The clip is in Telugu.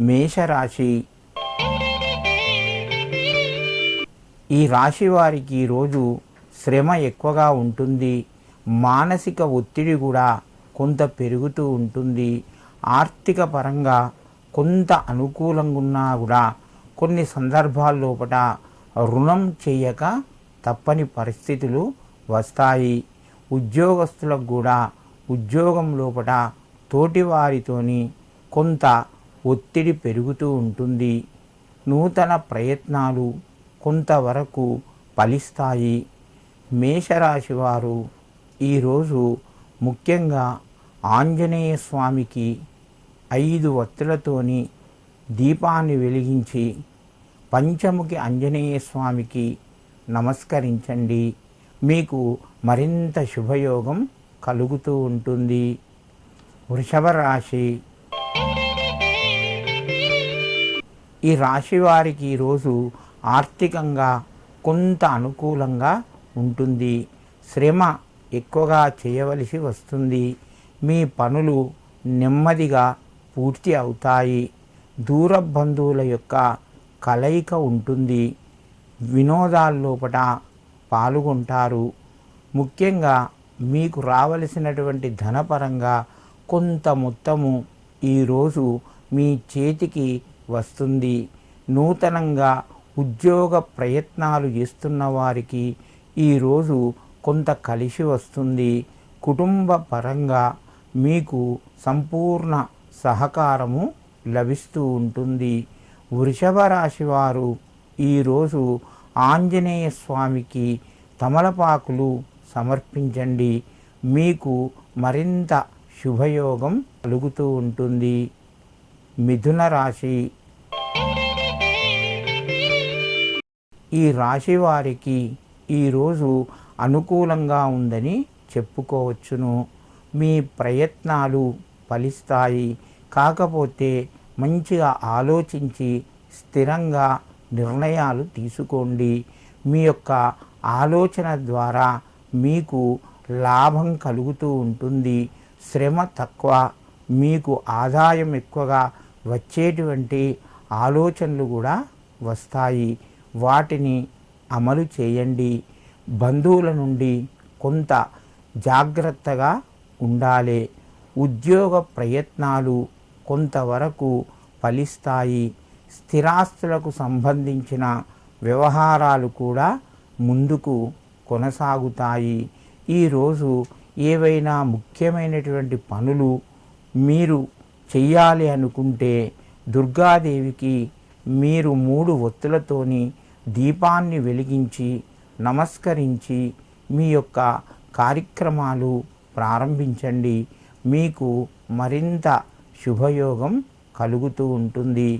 మేషరాశి. ఈ రాశి వారికి ఈరోజు శ్రమ ఎక్కువగా ఉంటుంది. మానసిక ఒత్తిడి కూడా కొంత పెరుగుతూ ఉంటుంది. ఆర్థిక పరంగా కొంత అనుకూలంగా ఉన్నా కూడా కొన్ని సందర్భాల్లోపట రుణం చేయక తప్పని పరిస్థితులు వస్తాయి. ఉద్యోగస్తులకు కూడా ఉద్యోగం లోపట తోటివారితోని కొంత ఒత్తిడి పెరుగుతూ ఉంటుంది. నూతన ప్రయత్నాలు కొంతవరకు ఫలిస్తాయి. మేషరాశి వారు ఈరోజు ముఖ్యంగా ఆంజనేయ స్వామికి 5 వత్తులతోని దీపాన్ని వెలిగించి పంచముఖి ఆంజనేయ స్వామికి నమస్కరించండి. మీకు మరింత శుభయోగం కలుగుతూ ఉంటుంది. వృషభ రాశి. ఈ రాశి వారికి ఈరోజు ఆర్థికంగా కొంత అనుకూలంగా ఉంటుంది. శ్రమ ఎక్కువగా చేయవలసి వస్తుంది. మీ పనులు నెమ్మదిగా పూర్తి అవుతాయి. దూర బంధువుల యొక్క కలయిక ఉంటుంది. వినోదాల్లోపట పాల్గొంటారు. ముఖ్యంగా మీకు రావలసినటువంటి ధనపరంగా కొంత మొత్తము ఈరోజు మీ చేతికి వస్తుంది. నూతనంగా ఉద్యోగ ప్రయత్నాలు చేస్తున్న వారికి ఈరోజు కొంత కలిసి వస్తుంది. కుటుంబ పరంగా మీకు సంపూర్ణ సహకారము లభిస్తూ ఉంటుంది. వృషభ రాశి వారు ఈరోజు ఆంజనేయ స్వామికి తమలపాకులు సమర్పించండి. మీకు మరింత శుభయోగం కలుగుతూ ఉంటుంది. మిథున రాశి. ఈ రాశి వారికి ఈరోజు అనుకూలంగా ఉందని చెప్పుకోవచ్చును. మీ ప్రయత్నాలు ఫలిస్తాయి. కాకపోతే మంచిగా ఆలోచించి స్థిరంగా నిర్ణయాలు తీసుకోండి. మీ యొక్క ఆలోచన ద్వారా మీకు లాభం కలుగుతూ ఉంటుంది. శ్రమ తక్కువ, మీకు ఆదాయం ఎక్కువగా వచ్చేటువంటి ఆలోచనలు కూడా వస్తాయి. వాటిని అమలు చేయండి. బంధువుల నుండి కొంత జాగ్రత్తగా ఉండాలి. ఉద్యోగ ప్రయత్నాలు కొంతవరకు ఫలిస్తాయి. స్థిరాస్తులకు సంబంధించిన వ్యవహారాలు కూడా ముందుకు కొనసాగుతాయి. ఈరోజు ఏవైనా ముఖ్యమైనటువంటి పనులు మీరు చెయ్యాలి అనుకుంటే దుర్గాదేవికి మీరు 3 ఒత్తులతోని దీపాన్ని వెలిగించి నమస్కరించి మీ యొక్క కార్యక్రమాలు ప్రారంభించండి. మీకు మరింత శుభయోగం కలుగుతూ ఉంటుంది.